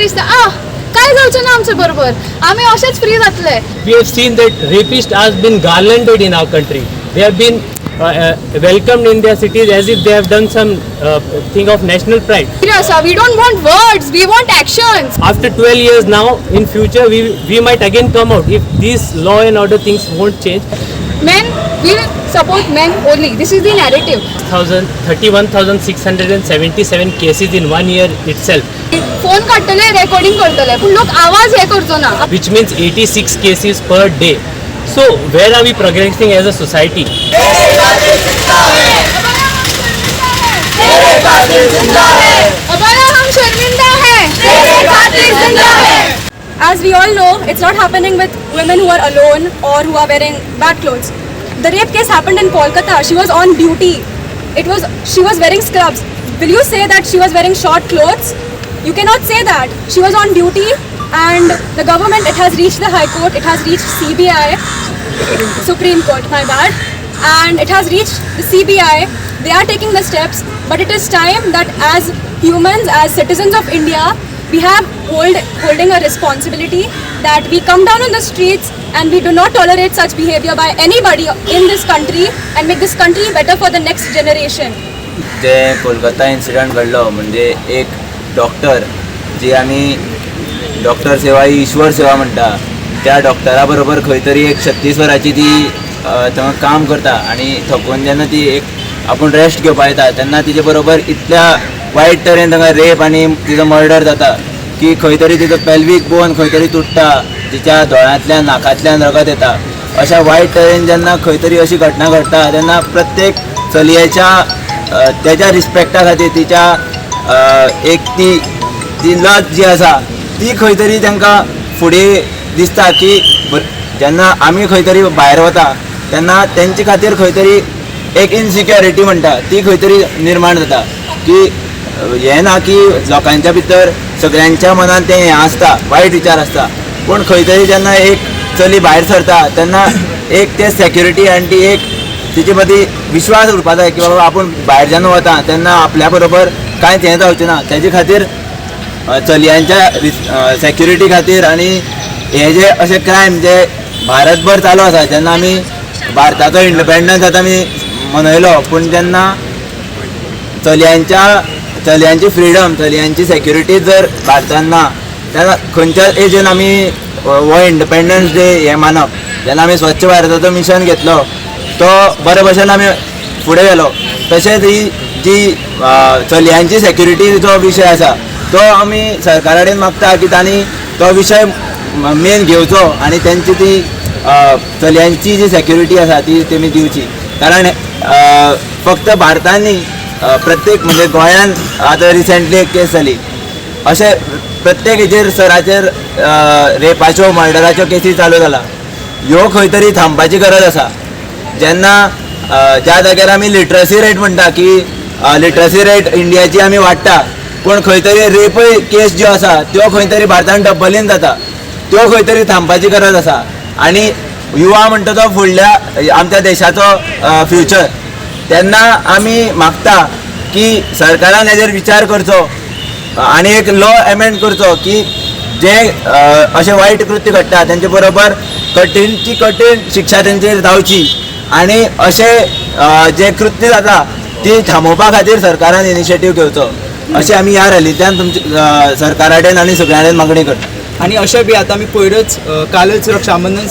दिसता काय जावचें ना आमचे बरोबर आमी अशेंच फ्री जातले. We have seen that rapists has been garlanded in our country. They have been welcomed in their cities as if they have done some thing of national pride. Yes, we don't want words, we want actions. After 12 years now, in future we might again come out if these law and order things won't change. Men, we will support men only. This is the narrative. 31,677 cases in 1 year itself, phone काढतले recording करतले पण लोक आवाज हे करचो ना. which means 86 cases per day. So where are we progressing as a society? अबला हम शर्मिंदा हैं. As we all know, it's not happening with women who are alone or who are wearing bad clothes. The rape case happened in Kolkata. She was on duty. She was wearing scrubs. Will you say that she was wearing short clothes? You cannot say that. She was on duty, and the government, it has reached the High Court, it has reached CBI, Supreme Court, my bad, and it has reached the CBI. They are taking the steps, but it is time that as humans, as citizens of India, we have holding a responsibility that we come down on the streets and we do not tolerate such behavior by anybody in this country and make this country better for the next generation. जे Kolkata incident घडलो म्हणजे एक doctor जी आमी doctor सेवा ही ईश्वर सेवा म्हणटा त्या डॉक्टरा बरोबर खंय तरी एक 36 वरांची ती थंय काम करता आनी थकून जेन्ना ती एक आपूण रेस्ट घेवपा येता तेन्ना तिचे बरोबर इतल्या वायट तरेन थंय रेप आनी तिजो मर्डर जाता की खंय तरी तिजो पेल्वीक बोन खंय तरी तुटता, तिच्या दोळ्यांतल्यान नाकांतल्यान रगत येता. अशा वायट तरेन जेन्ना खंय तरी अशी घटना घडटा तेन्ना प्रत्येक चलयेच्या तेज्या रिस्पेक्टा खातीर तिच्या एक ती लज जी आसा ती खंय तरी तांकां फुडें दिसता की जेन्ना आमी खंय तरी भायर वता तेन्ना तेंचे खातीर खंय तरी एक इनसिक्युरिटी म्हणटा ती खंय तरी निर्माण जाता की हें ना की लोकांच्या भितर सगळ्यांच्या मनान तें हें आसता वायट विचार आसता पूण खंय तरी जेन्ना एक चली भायर सरता तेन्ना एक ते सेक्युरिटी आनी ती एक तिचे मदीं विश्वास उरपा जाय की बाबा आपूण भायर जेन्ना वता तेन्ना आपल्या बरोबर कांयच हें जावचें ना. तेजे खातीर चलयांच्या सेक्युरिटी खातीर आनी हे जे अशे क्रायम जे भारतभर चालू आसा जेन्ना आमी भारताचो इंडिपेंडन्स आतां आमी मनयलो पूण जेन्ना चलयांची फ्रिडम चलयांची सेक्युरिटी जर भारतान ना तेन्ना खंयच्या एजीन आमी हो इंडिपेंडन्स डे हें मानप. जेन्ना आमी स्वच्छ भारताचो मिशन घेतलो तो बरे भशेन आमी फुडें गेलो तशेंच ही जी चलयांची सेक्युरिटीचो विशय आसा तो आमी सरकारा कडेन मागता की तांणी तो विशय मेन घेवचो आनी तेंची ती चलयांची जी सेक्युरिटी आसा ती तेमी दिवची. कारण फक्त भारतान न्ही प्रत्येक म्हणजे गोंयान आतां रिसेंटली एक केस जाली अशे प्रत्येक हेजेर सराचेर रेपाच्यो मर्डराच्यो केसी चालू जाला. ह्यो खंय तरी थांबपाची गरज आसा. जेन्ना ज्या जाग्यार आमी लिटरसी रेट म्हणटा की लिटरसी रेट इंडियाची आमी वाडटा पूण खंय तरी रेपय केस ज्यो आसा त्यो खंय तरी भारतान डब्बलीन जाता त्यो खंय तरी थांबपाची गरज आसा. आनी युवा म्हणटा तो फुडल्या आमच्या देशाचो फ्युचर तेन्ना आमी मागता की सरकारान हेजेर विचार करचो आनी एक लॉ एमेंड करचो की जे अशे वायट कृत्य घडटा तेंचे बरोबर कठीणची कठीण शिक्षा तेंचेर जावची आनी अशे जे कृत्य जाता ती थांबोवपा खातीर सरकारान इनिशिएटीव घेवचो अशें आमी ह्या रॅलींतल्यान तुमचे सरकारा कडेन आनी सगळ्यां कडेन मागणी करता. आणि अशें बी आतां आमी पयरच कालच रक्षाबंधन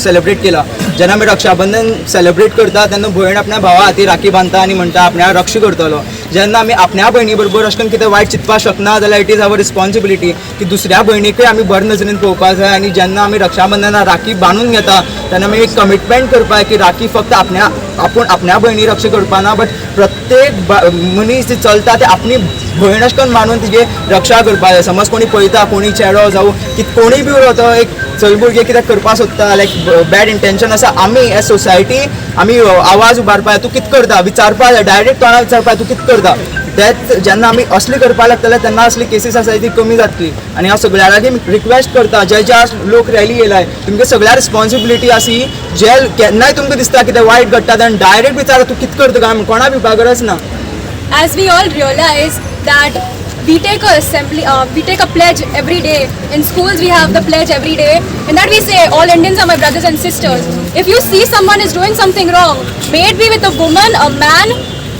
सेलिब्रेट केला. जेन्ना आमी रक्षाबंधन सेलिब्रेट करता तेन्ना भयण आपल्या भावा हातीर राखी बांदता आनी म्हणटा आपल्या रक्षा करतलो. जेन्ना आमी आपल्या भयणी बरोबर अशें करून कितें वायट चिंतपाक शकना जाल्यार इट इज आवर रिस्पॉन्सिबिलिटी की दुसऱ्या भयणीकूय आमी बरे नजरेन पळोवपाक जाय. आनी जेन्ना आमी रक्षाबंधनाक राखी बांदून घेता तेन्ना आमी एक कमिटमेंट करपाक की राखी फक्त आपूण आपल्या भयणी रक्षा करपाना बट प्रत्येक मनीस चलता ते आपली भयण अशें करून मानून तिजे रक्षा करपाक जाय. समज कोणी पळयता कोणी चेडो जावं की कोणूय बी उरतो एक चलभुरगे कितें करपाक सोदता लायक बॅड इंटेंशन आसा आमी एज सोसायटी आमी आवाज उबारपा जाय. तूं कितें करता विचारपा जाय डायरेक्ट तोंडार विचारपा तूं कितें करता. तेच जेन्ना आमी असली करपाक लागतले तेन्ना असली केसीस आसा ती कमी जातली. आनी हांव सगळ्या लागीं रिक्वेस्ट करता जे लोक रॅली येयलाय तुमगे सगळ्या रिस्पॉन्सिबिलिटी आसी जे केन्नाय तुमकां दिसता कितें वायट घडटा तेन्ना डायरेक्ट विचारा तू कितें करता काय कोणा भिवपा गरज ना. As we all realize that we take a assembly, we take a pledge every day. In schools we have the pledge every day, and that we say all Indians are my brothers and sisters. If you see someone is doing something wrong, may it be with a woman, a man,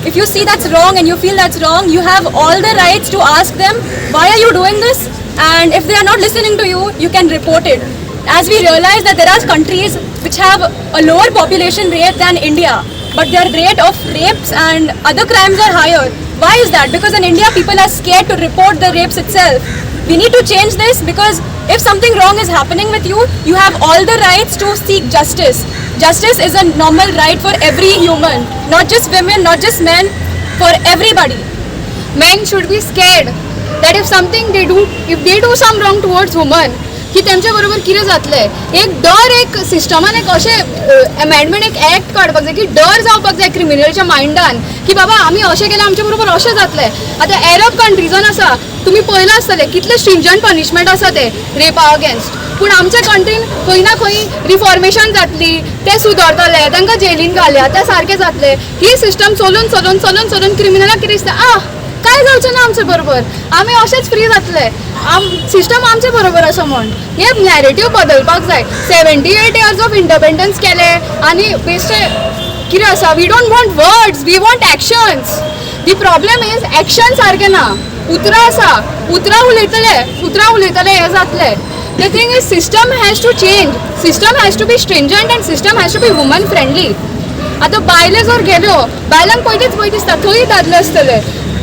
if you see that's wrong and you feel that's wrong, you have all the rights to ask them, why are you doing this? And if they are not listening to you, you can report it. As we realize that there are countries which have a lower population rate than India, but their rate of rapes and other crimes are higher. Why is that? Because in India, people are scared to report the rapes itself. We need to change this, because if something wrong is happening with you, you have all the rights to seek justice. Justice is a normal right for every human, not just women, not just men, for everybody. Men should be scared that if they do some wrong towards women, की तेमच्या बरोबर कितें जातलें. एक डर, एक सिस्टमान एक अशें amendment, एक एक्ट काडपाक जाय की डर जावपाक जाय क्रिमिनलच्या मायंडान की बाबा आमी अशें केलें आमच्या बरोबर अशें जातलें. आतां अरब कंट्रीजान आसा, तुमी पळयलां आसतलें कितले स्ट्रिंजंट पनिशमेंट आसा ते रेपा अगेन्स्ट. पूण आमच्या कंट्रीन खंय ना खंय रिफॉर्मेशन जातली, ते सुदरतले, तांकां जेलीन घालया, ते सारकें जातलें. ही सिस्टम चलून चलून चलून चलून क्रिमिनलाक कितें दिसता, काय जावचें ना आमचे बरोबर, आमी अशेंच फ्री जातले, सिस्टम आमचे बरोबर आसा म्हण. हे नॅरेटिव्ह बदलपाक जाय. 78 years ऑफ इंडिपेंडन्स केले आनी बेश्टे कितें आसा, we don't want words, we want actions. The problem is action सारकें ना. उतरां आसा, उतरां उलयतले हें जातलें. The thing is system has to change. System has to be stringent and system has to be woman friendly. आतां बायले जर गेल्यो, बायलांक पयलींच पळय दिसता थंय दादले आसतले.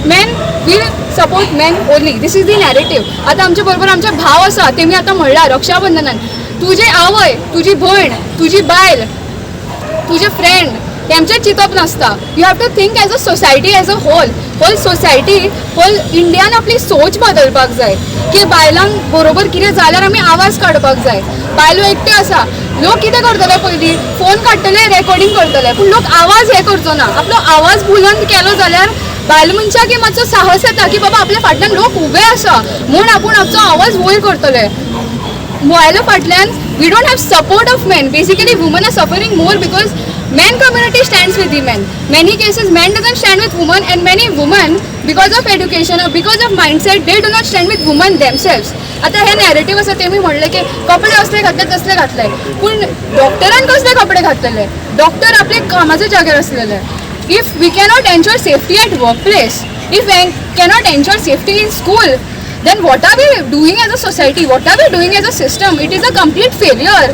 Men will support men only. This is the narrative. आता आमच्या बरोबर आमचे भाव आसा, तेमी आतां म्हणल्यार रक्षाबंधनान तुजे आवय, तुजी भयण, तुजी बायल, तुजे फ्रेंड तेमचें चिंतप नासता. You have to think as a society, as a whole society, whole इंडियान आपली सोच बदलपाक जाय की बायलांक बरोबर कितें जाल्यार आमी आवाज काडपाक जाय. बायलो एकट्यो आसा, लोक कितें करतले, पयलीं फोन काडटले, रेकॉर्डिंग करतले, पूण लोक आवाज हे करचो ना. आपलो आवाज बुलंद केलो जाल्यार बायल मनशाक मातसो साहस येता की बाबा आपल्या फाटल्यान लोक उबे आसा म्हूण आपूण आपचो आवाज वयर करतले. बायलो फाटल्यान we don't have support of men. Basically women are suffering more because men community stands with the men. Many cases men doesn't stand with women, and many women because of education or because of mindset they do not stand with women themselves. आता हे narrative आसा तेमी म्हणले की कपडे असले घातले तसले घातले, पूण डॉक्टरान कसले कपडे घातलेले? डॉक्टर आपले कामाच्या जाग्यार असलेले. If we cannot ensure safety at workplace, if we cannot ensure safety in school, then what are we doing as a society? What are we doing as a system? It is a complete failure.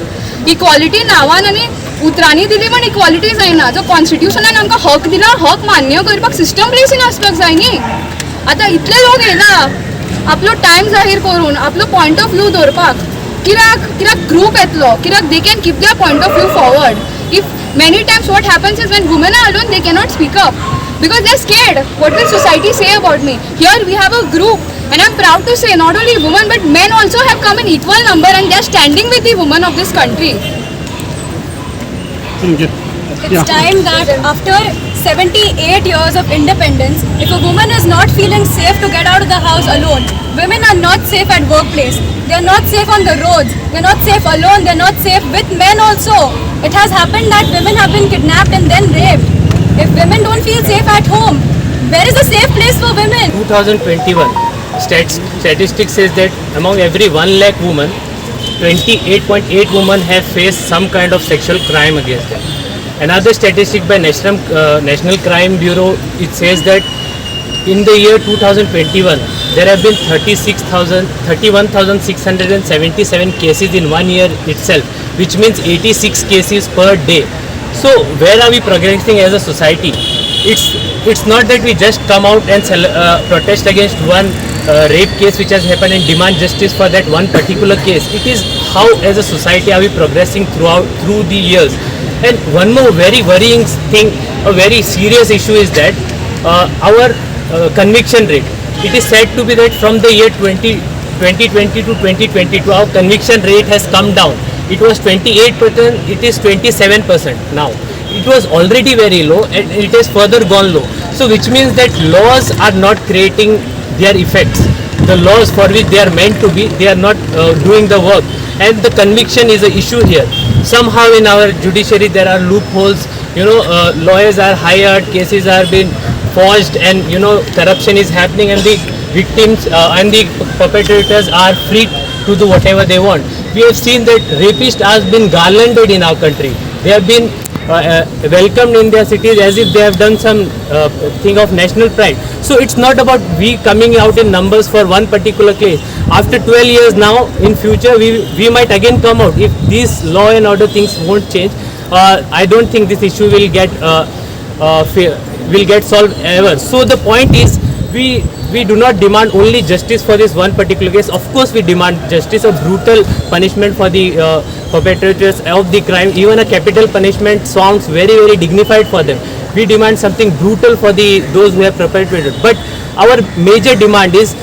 Equality नावान आनी उतरांनी दिली पण equality जायना. जो कॉन्स्टिट्युशनान आमकां हक दिला, हक मान्य करपाक सिस्टम प्लेसींग आसपाक जाय न्ही. आतां इतले लोक येयला आपलो टायम जाहीर करून, आपलो पॉयंट ऑफ व्यू दवरपाक. कित्याक ग्रूप येतलो, कित्याक they can keep their point of view forward. If many times what happens is when women are alone, they cannot speak up because they're scared. What will society say about me? Here we have a group, and I'm proud to say not only women but men also have come in equal number, and they're standing with the women of this country. It's time that after 78 years of independence, if a woman is not feeling safe to get out of the house alone, women are not safe at workplace, they are not safe on the roads, they are not safe alone, they are not safe with men also. It has happened that women have been kidnapped and then raped. If women don't feel safe at home, where is a safe place for women? 2021 statistics says that among every 1 lakh women, 28.8 women have faced some kind of sexual crime against them. Another statistic by National Crime Bureau, it says that in the year 2021 there have been 31,677 cases in 1 year itself, which means 86 cases per day. So where are we progressing as a society? It's not that we just come out and protest against one rape case which has happened and demand justice for that one particular case. It is how as a society are we progressing through the years. And one more very worrying thing, a very serious issue is that our conviction rate. It is said to be that from the year 2020 to 2022 our conviction rate has come down. It was 28%, it is 27% now. It was already very low and it has further gone low. So which means that laws are not creating their effects. The laws for which they are meant to be, they are not doing the work. And the conviction is an issue here. Somehow in our judiciary there are loopholes, lawyers are hired, cases are being forged, and corruption is happening, and the victims and the perpetrators are free to do whatever they want. We have seen that rapists have been garlanded in our country. They have been welcomed in their cities as if they have done some thing of national pride. So it's not about we coming out in numbers for one particular case. After 12 years now, in future we might again come out if these law and order things won't change. I don't think this issue will get solved ever. So the point is, we do not demand only justice for this one particular case. Of course we demand justice, a brutal punishment for the perpetrators of the crime. Even a capital punishment sounds very, very dignified for them. We demand something brutal for those who have perpetrated. But our major demand is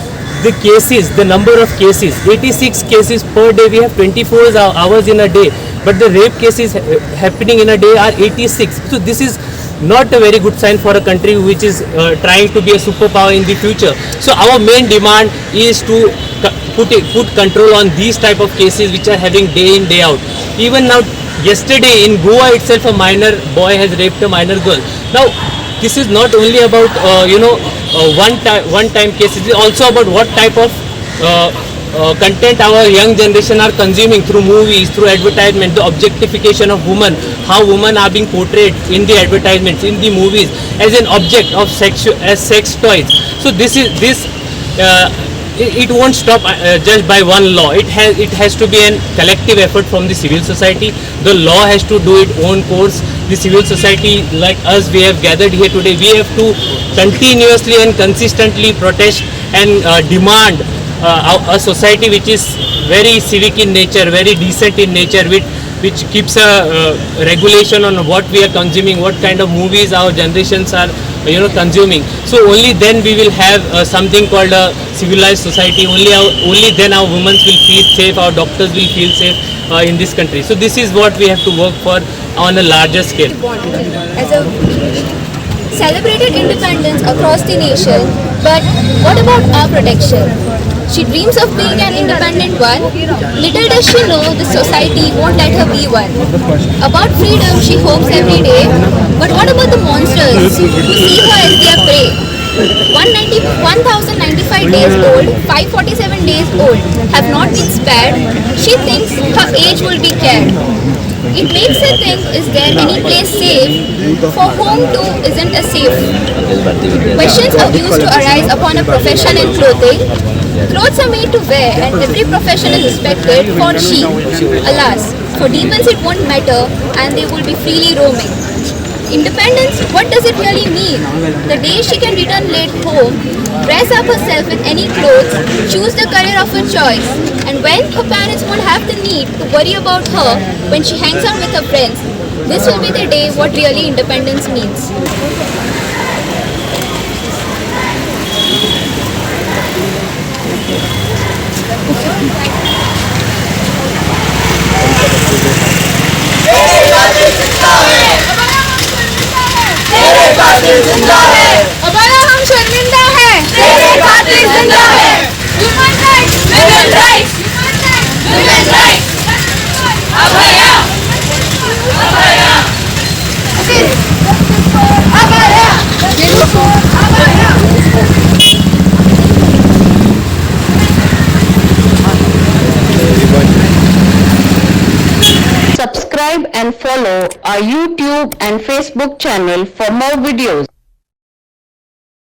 the cases, the number of cases. 86 cases per day. We have 24 hours in a day, but the rape cases happening in a day are 86. So this is not a very good sign for a country which is trying to be a superpower in the future. So our main demand is to put control on these type of cases which are having day in day out. Even now, yesterday in Goa itself, a minor boy has raped a minor girl. Now this is not only about one time cases. It is also about what type of content our young generation are consuming through movies, through advertisement, the objectification of women, how women are being portrayed in the advertisements, in the movies, as an object of as sex toys. So it won't stop just by one law. It has to be a collective effort from the civil society. The law has to do its own course. The civil society like us, we have gathered here today, we have to continuously and consistently protest and demand a society which is very civic in nature, very decent in nature, which keeps a regulation on what we are consuming, what kind of movies our generations are consuming. So only then we will have something called a civilized society. Only then our women will feel safe, our doctors will feel safe in this country. So this is what we have to work for on a larger scale. As a celebrated independence across the nation, but what about our protection? She dreams of being an independent one. Little does she know the society won't let her be one. About freedom she hopes every day, but what about the monsters who see her as their prey? 1,095 days old, 547 days old, have not been spared. She thinks her age will be cared. It makes her think, is there any place safe? For home too isn't a safe. Questions are used to arise upon a profession in clothing. Clothes are made to wear and every profession is respected for she. Alas, for demons it won't matter and they will be freely roaming. Independence, what does it really mean? The day she can return late home, dress up herself with any clothes, choose the career of her choice, and when her parents won't have the need to worry about her when she hangs out with her friends, this will be the day what really independence means. हमारा हम शर्मिंदा है, तेरे खातिर जिंदा है। Human rights, women rights, women rights, Abhaya, Abhaya, Abhaya, Subscribe and follow our YouTube and Facebook channel for more videos.